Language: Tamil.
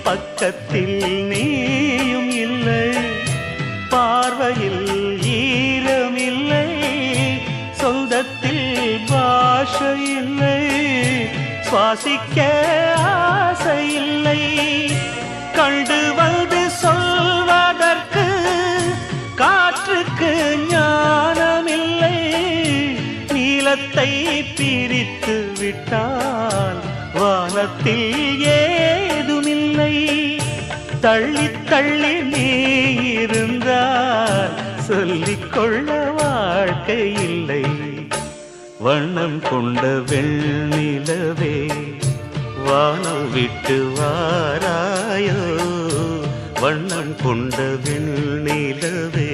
பக்கத்தில் நீயும் இல்லை, பார்வையில் ஈரமில்லை, சொந்தத்தில் பாஷை இல்லை, சுவாசிக்க ஆசையில்லை, கண்டு வந்து சொல்வதற்கு காற்றுக்கு ஞானமில்லை, நீலத்தை பிரித்து விட்டால் வானத்தில் ஏதுமில்லை, தள்ளி தள்ளி நீ இருந்தால் சொல்லிக்கொள்ள வாழ்க்கை இல்லை. வண்ணம் கொண்ட வெண்ணிலவே வானம் விட்டு வாராயோ, வண்ணம் கொண்ட வெண்ணிலவே.